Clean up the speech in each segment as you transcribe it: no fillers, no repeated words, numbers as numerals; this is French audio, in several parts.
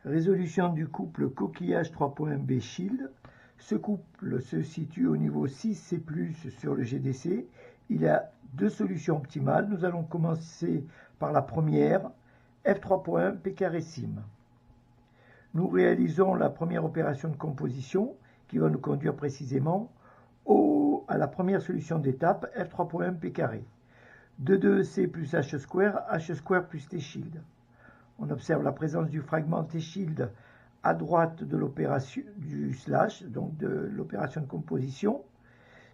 Résolution du couple coquillage 3.B Shield. Ce couple se situe au niveau 6C+, sur le GDC. Il y a deux solutions optimales. Nous allons commencer par la première, F3.1 P carré sim. Nous réalisons la première opération de composition qui va nous conduire précisément à la première solution d'étape, F3.1 P carré. 2,2C plus H² plus T shield. On observe la présence du fragment T shield à droite de l'opération du slash, donc de l'opération de composition,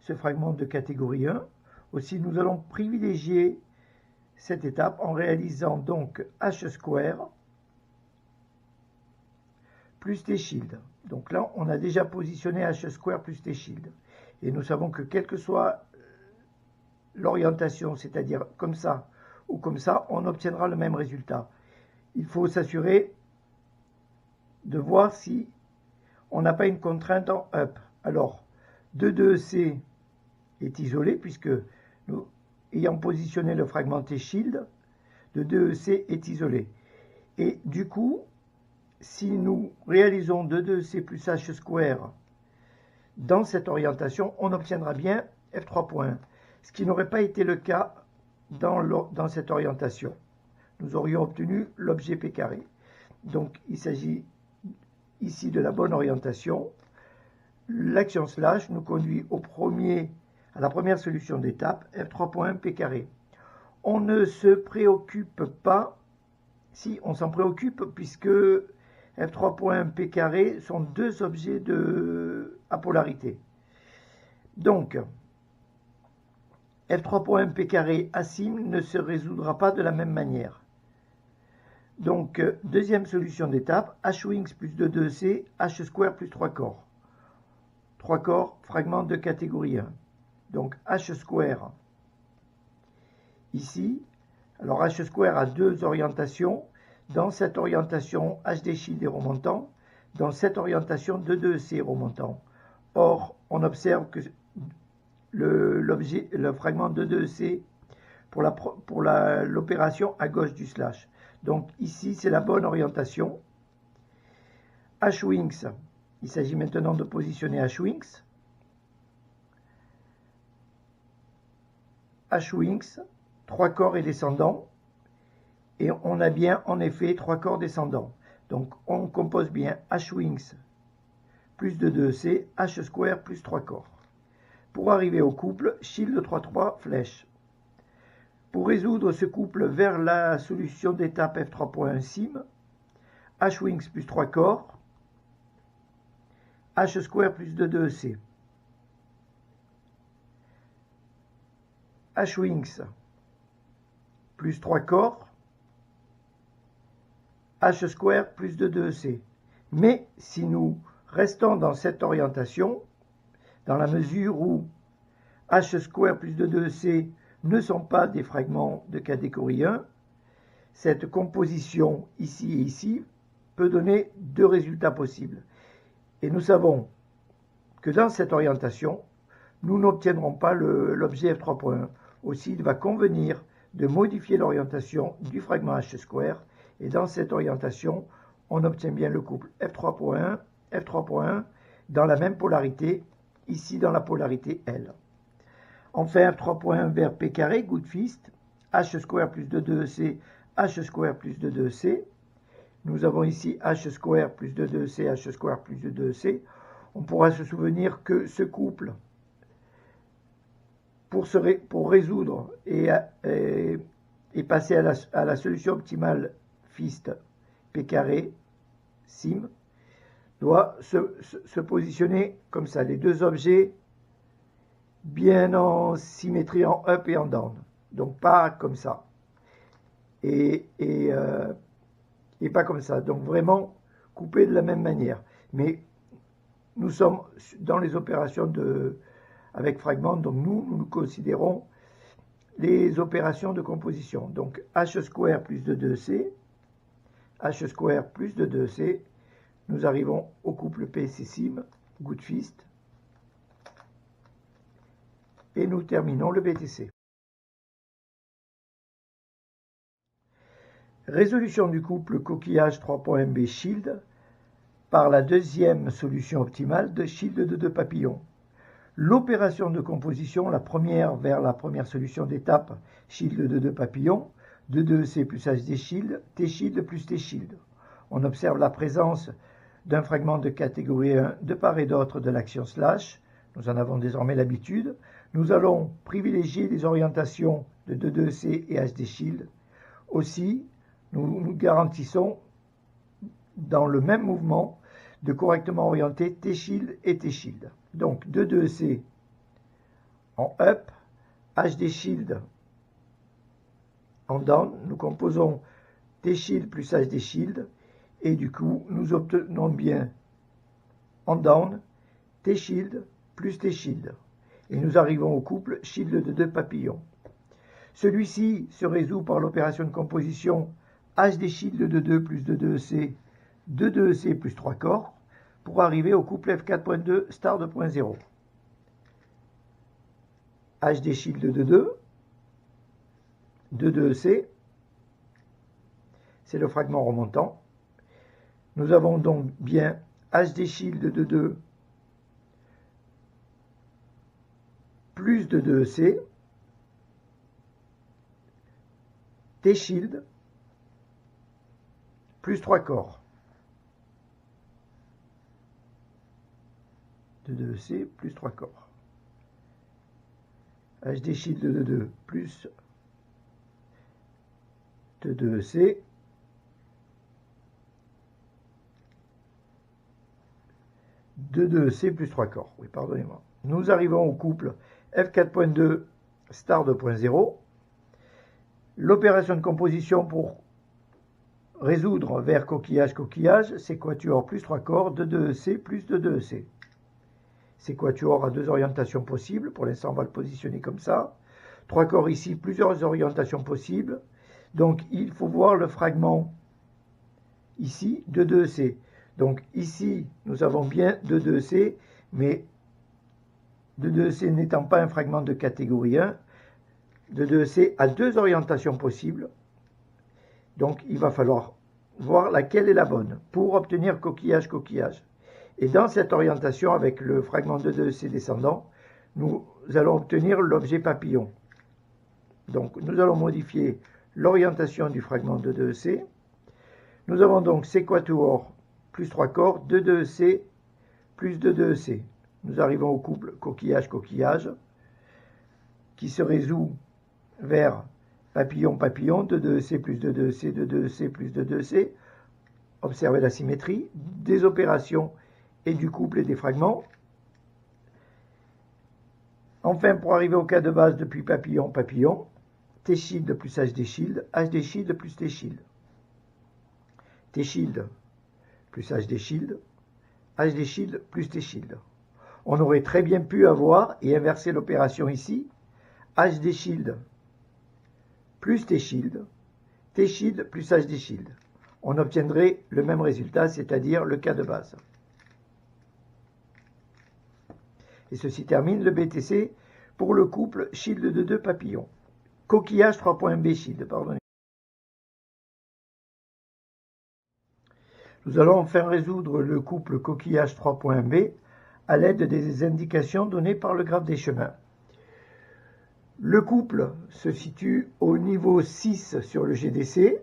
ce fragment de catégorie 1. Aussi, nous allons privilégier cette étape en réalisant donc H² plus T shield. Donc là, on a déjà positionné H² plus T shield. Et nous savons que quelle que soit l'orientation, c'est-à-dire comme ça ou comme ça, on obtiendra le même résultat. Il faut s'assurer de voir si on n'a pas une contrainte en up. Alors, 2,2C est isolé puisque nous ayant positionné le fragment T shield, 2,2C est isolé. Et du coup, si nous réalisons 2,2C plus H² dans cette orientation, on obtiendra bien F3.1, ce qui n'aurait pas été le cas dans cette orientation. Nous aurions obtenu l'objet P carré. Donc il s'agit ici de la bonne orientation. L'action slash nous conduit à la première solution d'étape, F3.1 P carré. On ne se préoccupe pas, si on s'en préoccupe, puisque F3.1 P carré sont deux objets à polarité. Donc, F3.1 P carré asim ne se résoudra pas de la même manière. Donc, deuxième solution d'étape, H-wings plus 2,2C, H² plus 3 corps. 3 corps, fragment de catégorie 1. Donc, H² ici. Alors, H² a deux orientations. Dans cette orientation, HD shield est remontant. Dans cette orientation, 2,2C est remontant. Or, on observe que le fragment 2,2C pour l'opération à gauche du slash. Donc ici, c'est la bonne orientation. H-wings, il s'agit maintenant de positionner H-wings. H-wings, 3 corps et descendants. Et on a bien, en effet, 3 corps descendants. Donc on compose bien H-wings plus 2,2C, H² plus 3 corps. Pour arriver au couple, shield 3,3 flèche. Pour résoudre ce couple vers la solution d'étape F3.1 sim, H-wings plus 3 corps, H² plus 2,2C. H-wings plus 3 corps, H² plus 2,2C. Mais si nous restons dans cette orientation, dans la mesure où H² plus 2,2C ne sont pas des fragments de catégorie 1, cette composition ici et ici peut donner deux résultats possibles. Et nous savons que dans cette orientation, nous n'obtiendrons pas l'objet F3.1. Aussi, il va convenir de modifier l'orientation du fragment H², et dans cette orientation, on obtient bien le couple F3.1, F3.1 dans la même polarité, ici dans la polarité L. Enfin, F3.1 vers P carré, good fist, H² plus 2,2C, H² plus 2,2C. Nous avons ici H² plus 2,2C, H² plus 2,2C. On pourra se souvenir que ce couple, pour résoudre et passer à la solution optimale fist P carré, sim, doit se positionner comme ça, les deux objets bien en symétrie en up et en down, donc pas comme ça, et pas comme ça, donc vraiment coupé de la même manière. Mais nous sommes dans les opérations avec fragments, donc nous considérons les opérations de composition. Donc H² plus 2,2C, H² plus 2,2C, nous arrivons au couple PC sim, good fist, et nous terminons le BTC. Résolution du couple coquillage 3.MB shield par la deuxième solution optimale de shield de 2 papillons. L'opération de composition, la première vers la première solution d'étape shield de 2 papillons, de 2C plus HD shield, T shield plus T shield. On observe la présence d'un fragment de catégorie 1 de part et d'autre de l'action slash. Nous en avons désormais l'habitude. Nous allons privilégier les orientations de 2C et HD shield. Aussi, nous garantissons dans le même mouvement de correctement orienter T-shield et T-shield. Donc 2C en up, HD shield en down, nous composons T-shield plus HD shield et du coup nous obtenons bien en down T-shield plus T-shield et nous arrivons au couple shield de 2 papillons. Celui-ci se résout par l'opération de composition HD shield de 2 plus 2C, 2C plus 3 corps, pour arriver au couple F4.2 star 2.0. HD shield de 2C, c'est le fragment remontant. Nous avons donc bien HD shield de 2 plus 2C, T-shield plus 3 corps. 2C plus 3 corps. HD shield de 2 plus 2C. De 2C plus 3 corps. Oui, pardonnez-moi. Nous arrivons au couple F4.2 star 2.0. L'opération de composition pour résoudre vers coquillage, c'est quatuor plus 3 corps, 2C plus 2C. C'est quatuor à 2 orientations possibles. Pour l'instant, on va le positionner comme ça. 3 corps ici, plusieurs orientations possibles. Donc, il faut voir le fragment ici de 2C. Donc, ici, nous avons bien 2C, mais 2C n'étant pas un fragment de catégorie 1, 2C a 2 orientations possibles. Donc, il va falloir voir laquelle est la bonne pour obtenir coquillage. Et dans cette orientation, avec le fragment de 2C descendant, nous allons obtenir l'objet papillon. Donc, nous allons modifier l'orientation du fragment de 2C. Nous avons donc C quatuor plus 3 corps, 2C plus 2C. Nous arrivons au couple coquillage qui se résout vers papillon, 2C plus 2C, 2C plus 2C. Observez la symétrie des opérations et du couple et des fragments. Enfin, pour arriver au cas de base depuis papillon, T-shield plus HD shield plus T-shield. T-shield plus HD shield plus T-shield. On aurait très bien pu avoir et inverser l'opération ici, HD shield plus T-shield plus HD shield. On obtiendrait le même résultat, c'est-à-dire le cas de base. Et ceci termine le BTC pour le couple shield de 2 papillons. Coquillage 3.B shield, pardonnez. Nous allons enfin résoudre le couple coquillage 3.B à l'aide des indications données par le graphe des chemins. Le couple se situe au niveau 6 sur le GDC.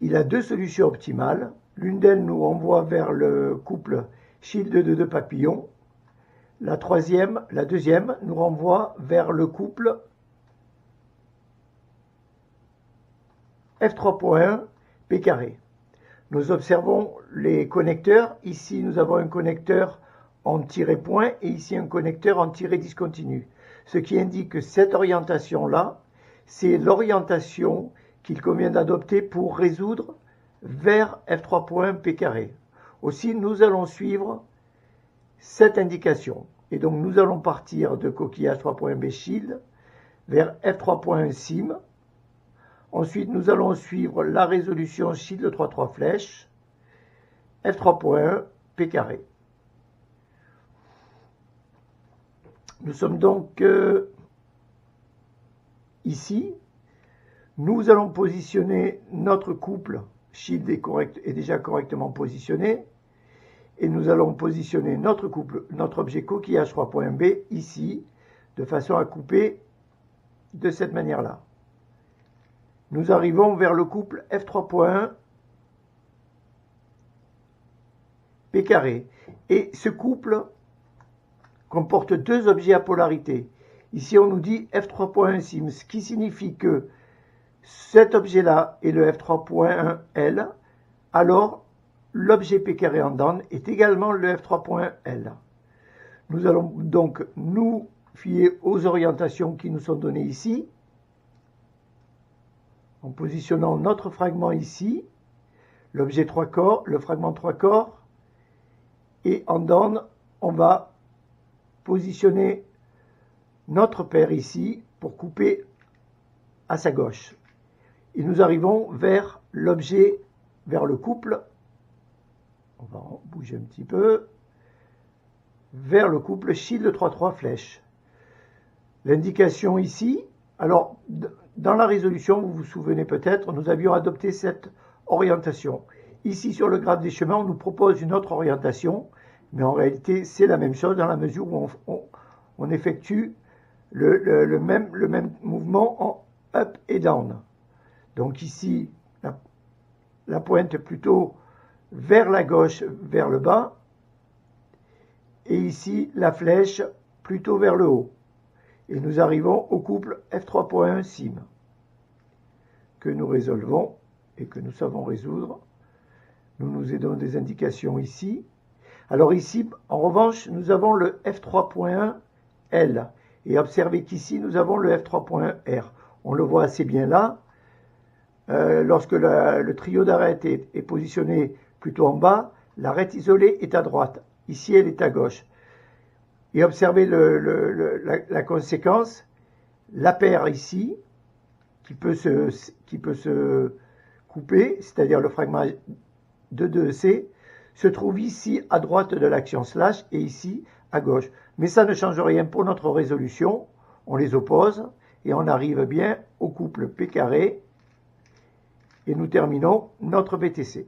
Il a 2 solutions optimales. L'une d'elles nous renvoie vers le couple shield de 2 papillons. La deuxième, nous renvoie vers le couple F3.1 P carré. Nous observons les connecteurs. Ici, nous avons un connecteur en tiret-point et ici un connecteur en tiret discontinu. Ce qui indique que cette orientation-là, c'est l'orientation qu'il convient d'adopter pour résoudre vers F3.1 P carré. Aussi, nous allons suivre cette indication. Et donc, nous allons partir de coquillage 3.B shield vers F3.1 sim. Ensuite, nous allons suivre la résolution shield 3 flèches, F3.1 P carré. Nous sommes donc ici. Nous allons positionner notre couple, shield est déjà correctement positionné, et nous allons positionner notre couple, notre objet coquillage 3.b ici, de façon à couper de cette manière-là. Nous arrivons vers le couple F3.1 P carré. Et ce couple comporte deux objets à polarité. Ici, on nous dit F3.1 sim, ce qui signifie que cet objet-là est le F3.1L, alors l'objet P carré en down est également le F3.L. Nous allons donc nous fier aux orientations qui nous sont données ici, en positionnant notre fragment ici, l'objet 3 corps, le fragment 3 corps, et en down, on va positionner notre paire ici pour couper à sa gauche. Et nous arrivons vers l'objet, vers le couple, on va bouger un petit peu, vers le couple shield 3-3 flèche. L'indication ici, alors dans la résolution, vous vous souvenez peut-être, nous avions adopté cette orientation. Ici sur le graphe des chemins, on nous propose une autre orientation, mais en réalité c'est la même chose dans la mesure où on effectue le même mouvement en up et down. Donc ici, la pointe plutôt vers la gauche, vers le bas, et ici la flèche plutôt vers le haut. Et nous arrivons au couple F3.1 sim, que nous résolvons et que nous savons résoudre. Nous nous aidons des indications ici. Alors ici, en revanche, nous avons le F3.1 L. Et observez qu'ici, nous avons le F3.1 R. On le voit assez bien là. Lorsque le trio d'arêtes est positionné plutôt en bas, l'arête isolée est à droite. Ici, elle est à gauche. Et observez la conséquence. La paire ici, qui peut se couper, c'est-à-dire le fragment de 2C, se trouve ici à droite de l'action slash et ici à gauche. Mais ça ne change rien pour notre résolution. On les oppose et on arrive bien au couple P carré et nous terminons notre BTC.